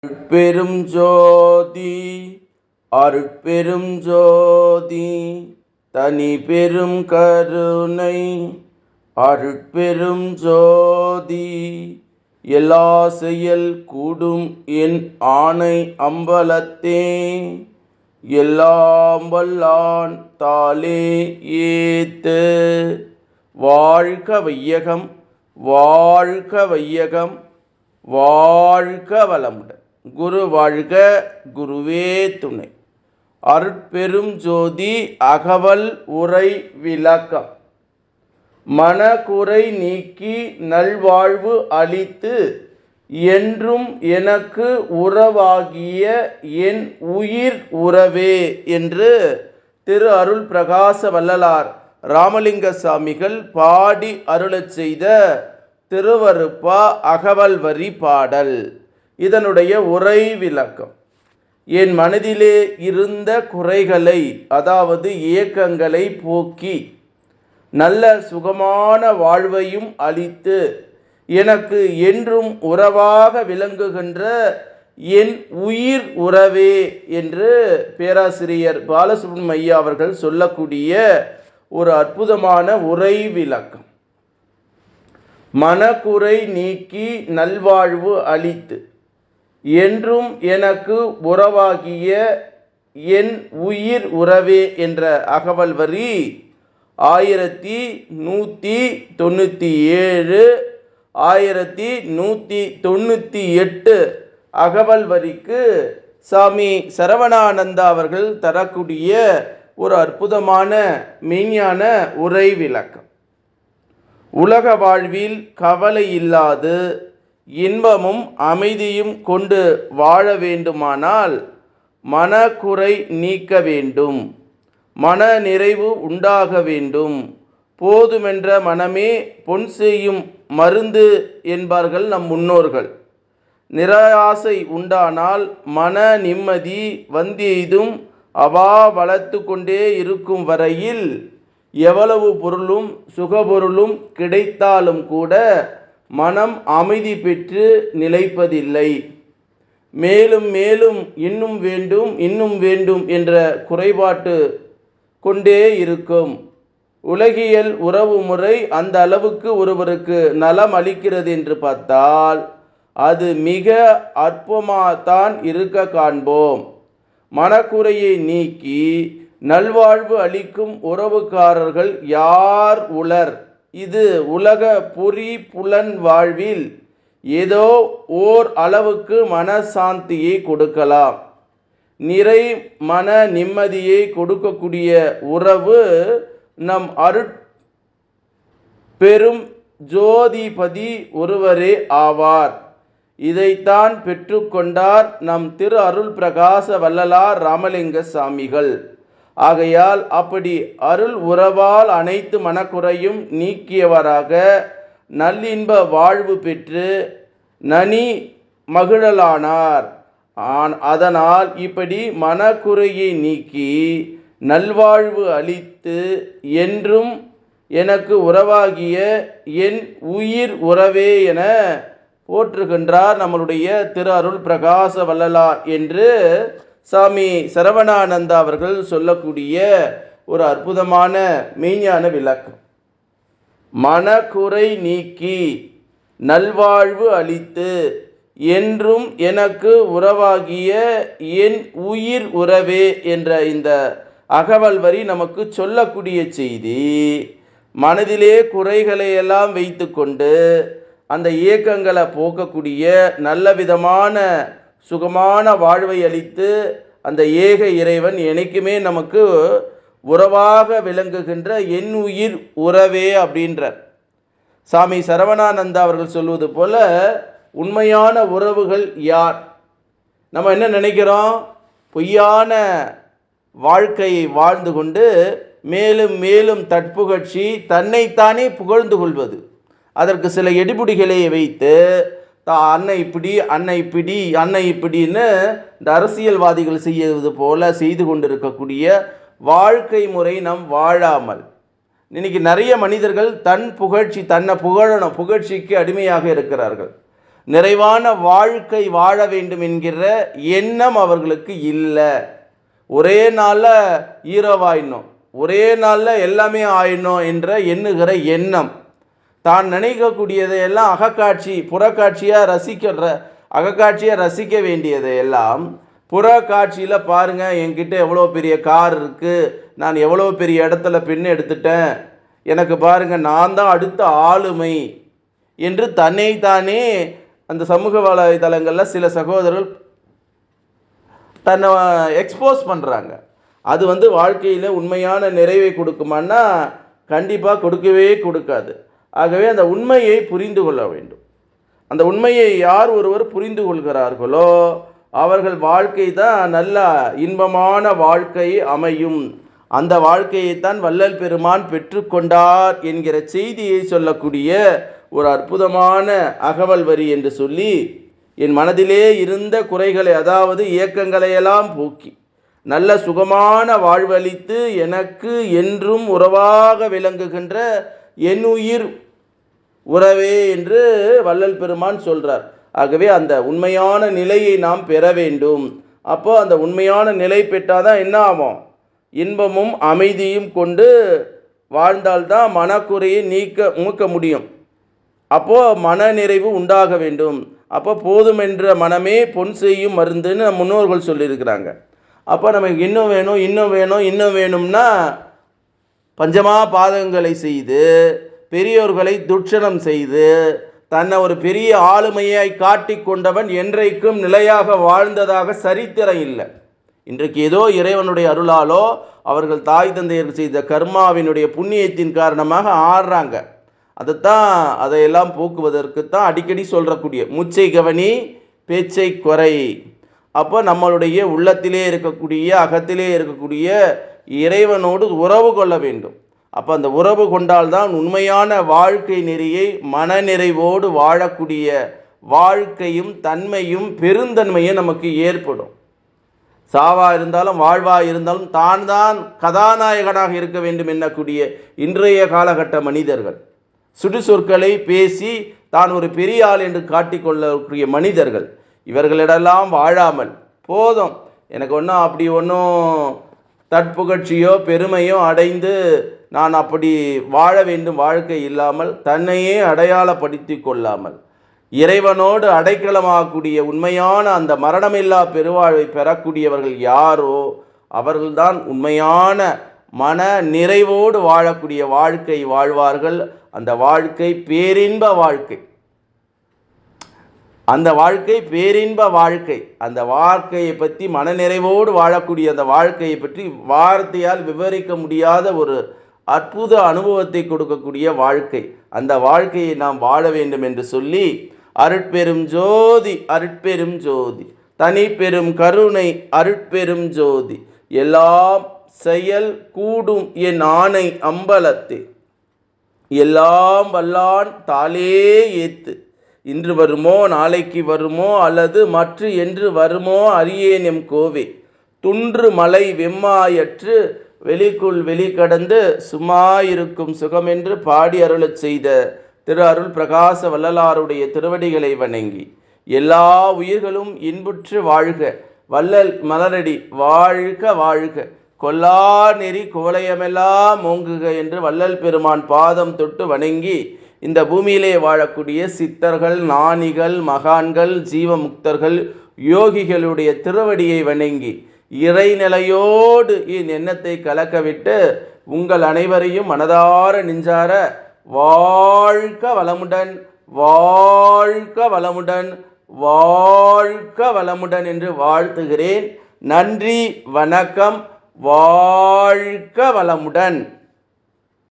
அருட்பெரும் ஜோதி அருட்பெரும் ஜோதி தனி பெரும் கருணை அருட்பெரும் ஜோதி எல்லா செயல் கூடும் என் ஆணை அம்பலத்தே எல்லாம் வல்லான் தாளே ஏத்து. வாழ்க வையகம் வாழ்க வையகம் வாழ்க வளமுடன். குரு வாழ்க, குருவே துணை. அருட்பெரும் ஜோதி அகவல் உரை விளக்கம். மனக்குறை நீக்கி நல்வாழ்வு அளித்து என்றும் எனக்கு உறவாகிய என் உயிர் உறவே என்று திரு அருள் பிரகாச வள்ளலார் ராமலிங்க சாமிகள் பாடி அருளச் செய்த திருவருப்பா அகவல் வரி பாடல். இதனுடைய உரை விளக்கம். என் மனதிலே இருந்த குறைகளை, அதாவது ஏக்கங்களை போக்கி நல்ல சுகமான வாழ்வையும் அளித்து எனக்கு என்றும் உறவாக விளங்குகின்ற என் உயிர் உறவே என்று பேராசிரியர் பாலசுப்ரமணியம் ஐயா அவர்கள் சொல்லக்கூடிய ஒரு அற்புதமான உரை விளக்கம். மனக்குறை நீக்கி நல்வாழ்வு அளித்து என்றும் எனக்கு உறவாகிய என் உயிர் உறவே என்ற அகவல் வரி 1197 1198 அகவல் வரிக்கு சாமி சரவணானந்தா அவர்கள் தரக்கூடிய ஒரு அற்புதமான மெய்ஞான உரை விளக்கம். உலக வாழ்வில் கவலை இல்லாது இன்பமும் அமைதியும் கொண்டு வாழ வேண்டுமானால் மனக்குறை நீக்க வேண்டும், மன நிறைவு உண்டாக வேண்டும். போதுமென்ற மனமே பொன் செய்யும் மருந்து என்பார்கள் நம் முன்னோர்கள். நிராசை உண்டானால் மன நிம்மதி வந்தெய்தும் அவா வளர்த்து கொண்டே இருக்கும் வரையில் எவ்வளவு பொருளும் சுகபொருளும் கிடைத்தாலும் கூட மனம் அமைதி பெற்று நிலைப்பதில்லை. மேலும் மேலும் இன்னும் வேண்டும் இன்னும் வேண்டும் என்ற குறைபாட்டு கொண்டே இருக்கும். உலகியல் உறவு முறை அந்த அளவுக்கு ஒருவருக்கு நலம் அளிக்கிறது என்று பார்த்தால் அது மிக அற்பமாகத்தான் இருக்க காண்போம். மனக்குறையை நீக்கி நல்வாழ்வு அளிக்கும் உறவுக்காரர்கள் யார் உளர்? இது உலக பொறி புலன் வாழ்வில் ஏதோ ஓர் அளவுக்கு மனசாந்தியை கொடுக்கலாம், நிறை மன நிம்மதியை கொடுக்கக்கூடிய உறவு நம் அருட்பெரும் ஜோதிபதி ஒருவரே ஆவார். இதைத்தான் பெற்றுக்கொண்டார் நம் திரு அருள் பிரகாச வள்ளலார் ராமலிங்க சாமிகள். ஆகையால் அப்படி அருள் உறவால் அனைத்து மனக்குறையும் நீக்கியவராக நல்லின்ப வாழ்வு பெற்று நனி மகிழலானார். அதனால் இப்படி மனக்குறையை நீக்கி நல்வாழ்வு அளித்து என்றும் எனக்கு உறவாகிய என் உயிர் உறவே என போற்றுகின்றார் நம்மளுடைய திரு அருள் பிரகாச வள்ளலார் என்று சாமி சரவணானந்தா அவர்கள் சொல்லக்கூடிய ஒரு அற்புதமான மெய்ஞான விளக்கம். மனக்குறை நீக்கி நல்வாழ்வு அளித்து என்றும் எனக்கு உறவாகிய என் உயிர் உறவே என்ற இந்த அகவல் வரி நமக்கு சொல்லக்கூடிய செய்தி, மனதிலே குறைகளை எல்லாம் வைத்து கொண்டு அந்த ஏக்கங்களை போக்கக்கூடிய நல்ல விதமான சுகமான வாழ்வை அளித்து அந்த ஏக இறைவன் என்னைக்குமே நமக்கு உறவாக விளங்குகின்ற என் உயிர் உறவே அப்படின்றார். சாமி சரவணானந்தா அவர்கள் சொல்வது போல உண்மையான உறவுகள் யார்? நம்ம என்ன நினைக்கிறோம்? பொய்யான வாழ்க்கையை வாழ்ந்து கொண்டு மேலும் மேலும் தற்புகழ்ச்சி தன்னைத்தானே புகழ்ந்து கொள்வது, அதற்கு சில எடுபுடிகளை வைத்து அன்னை இப்படி அன்னை இப்படி அன்னை இப்படின்னு இந்த அரசியல்வாதிகள் செய்வது போல செய்து கொண்டிருக்கக்கூடிய வாழ்க்கை முறை நம் வாழாமல் இன்னைக்கு நிறைய மனிதர்கள் தன் புகழ்ச்சி, தன்னை புகழணும், புகழ்ச்சிக்கு அடிமையாக இருக்கிறார்கள். நிறைவான வாழ்க்கை வாழ வேண்டும் என்கிற எண்ணம் அவர்களுக்கு இல்லை. ஒரே நாளில் ஹீரோவாயிடணும், ஒரே நாளில் எல்லாமே ஆயிடணும் என்ற எண்ணுகிற எண்ணம், தான் நினைக்கக்கூடியதையெல்லாம் அகக்காட்சி புறக்காட்சியாக அகக்காட்சியாக ரசிக்க வேண்டியதையெல்லாம் புற காட்சியில் பாருங்கள், என்கிட்ட எவ்வளோ பெரிய கார் இருக்குது, நான் எவ்வளோ பெரிய இடத்துல பெண் எடுத்துட்டேன், எனக்கு பாருங்கள் நான் தான் அடுத்த ஆளுமை என்று தன்னைத்தானே அந்த சமூக வலைதளங்களில் சில சகோதரர்கள் தன்னை எக்ஸ்போஸ் பண்ணுறாங்க. அது வாழ்க்கையில் உண்மையான நிறைவை கொடுக்குமான்னா கண்டிப்பாக கொடுக்கவே கொடுக்காது. ஆகவே அந்த உண்மையை புரிந்து கொள்ள வேண்டும். அந்த உண்மையை யார் ஒருவர் புரிந்து கொள்கிறார்களோ அவர்கள் வாழ்க்கை தான் நல்ல இன்பமான வாழ்க்கை அமையும். அந்த வாழ்க்கையைத்தான் வள்ளல் பெருமான் பெற்றுக்கொண்டார் என்கிற செய்தியை சொல்லக்கூடிய ஒரு அற்புதமான அகவல் வரி என்று சொல்லி, என் மனதிலே இருந்த குறைகளை, அதாவது இயக்கங்களையெல்லாம் போக்கி நல்ல சுகமான வாழ்வளித்து எனக்கு என்றும் உறவாக விளங்குகின்ற என் உயிர் உறவே என்று வள்ளல் பெருமான் சொல்றார். ஆகவே அந்த உண்மையான நிலையை நாம் பெற வேண்டும். அப்போ அந்த உண்மையான நிலை பெற்றாதான் என்ன ஆகும்? இன்பமும் அமைதியும் கொண்டு வாழ்ந்தால்தான் மனக்குறையை மூக்க முடியும். அப்போ மன நிறைவு உண்டாக வேண்டும். அப்போ போதும் என்ற மனமே பொன் செய்யும் மருந்துன்னு முன்னோர்கள் சொல்லியிருக்கிறாங்க. அப்போ நமக்கு இன்னும் வேணும் இன்னும் வேணும் இன்னும் வேணும்னா பஞ்சமா பாதகங்களை செய்து பெரியோர்களை துட்சணம் செய்து தன்னை ஒரு பெரிய ஆளுமையாய் காட்டி கொண்டவன் என்றைக்கும் நிலையாக வாழ்ந்ததாக சரித்திரம் இல்லை. இன்றைக்கு ஏதோ இறைவனுடைய அருளாலோ அவர்கள் தாய் தந்தையர்கள் செய்த கர்மாவினுடைய புண்ணியத்தின் காரணமாக ஆடுறாங்க. அதையெல்லாம் போக்குவதற்குத்தான் அடிக்கடி சொல்றக்கூடிய மூச்சை கவனி பேச்சை குறை. அப்போ நம்மளுடைய உள்ளத்திலே இருக்கக்கூடிய அகத்திலே இருக்கக்கூடிய இறைவனோடு உறவு கொள்ள வேண்டும். அப்போ அந்த உறவு கொண்டால்தான் உண்மையான வாழ்க்கை நெறியை மனநிறைவோடு வாழக்கூடிய வாழ்க்கையும் தன்மையும் பெருந்தன்மையும் நமக்கு ஏற்படும். சாவா இருந்தாலும் வாழ்வா இருந்தாலும் தான் கதாநாயகனாக இருக்க வேண்டும் என்னக்கூடிய இன்றைய காலகட்ட மனிதர்கள், சுடுசொற்களை பேசி தான் ஒரு பெரிய ஆள் என்று காட்டிக்கொள்ளக்கூடிய மனிதர்கள், இவர்களிடெல்லாம் வாழாமல் போதும் எனக்கு ஒன்றும் தற்புகழ்ச்சியோ பெருமையோ அடைந்து நான் அப்படி வாழ வேண்டும் வாழ்க்கை இல்லாமல் தன்னையே அடையாளப்படுத்தி கொள்ளாமல் இறைவனோடு அடைக்கலமாகக்கூடிய உண்மையான அந்த மரணமில்லா பெருவாழ்வை பெறக்கூடியவர்கள் யாரோ அவர்கள்தான் உண்மையான மன நிறைவோடு வாழக்கூடிய வாழ்க்கை வாழ்வார்கள். அந்த வாழ்க்கை பேரின்ப வாழ்க்கை, அந்த வாழ்க்கை பேரின்ப வாழ்க்கை. அந்த வாழ்க்கையை பற்றி மனநிறைவோடு வாழக்கூடிய அந்த வாழ்க்கையை பற்றி வார்த்தையால் விவரிக்க முடியாத ஒரு அற்புத அனுபவத்தை கொடுக்கக்கூடிய வாழ்க்கை. அந்த வாழ்க்கையை நாம் வாழ வேண்டும் என்று சொல்லி அருட்பெரும் ஜோதி அருட்பெரும் ஜோதி தனி பெரும் கருணை அருட்பெரும் ஜோதி எல்லாம் செயல் கூடும் என் ஆணை அம்பலத்தே எல்லாம் வல்லான் தாளே ஏத்து இன்று வருமோ நாளைக்கு வருமோ அல்லது மற்ற என்று வருமோ அறியேன் எம் கோவே துன்று மலை வெம்மாயற்று வெளிக்குள் வெளிக்கடந்து சும்மாயிருக்கும் சுகமென்று பாடி அருளச் செய்த திரு அருள் பிரகாச வள்ளலாருடைய திருவடிகளை வணங்கி எல்லா உயிர்களும் இன்புற்று வாழ்க, வள்ளல் மலரடி வாழ்க வாழ்க, கொல்லா நெறி கோலயமெல்லாம் ஓங்குக என்று வள்ளல் பெருமான் பாதம் தொட்டு வணங்கி இந்த பூமியிலே வாழக்கூடிய சித்தர்கள், ஞானிகள், மகான்கள், ஜீவமுக்தர்கள், யோகிகளுடைய திருவடியை வணங்கி இறைநிலையோடு என் எண்ணத்தை கலக்கவிட்டு உங்கள் அனைவரையும் மனதார நெஞ்சார வாழ்க வளமுடன் வாழ்க வளமுடன் வாழ்க வளமுடன் என்று வாழ்த்துகிறேன். நன்றி, வணக்கம். வாழ்க வளமுடன்.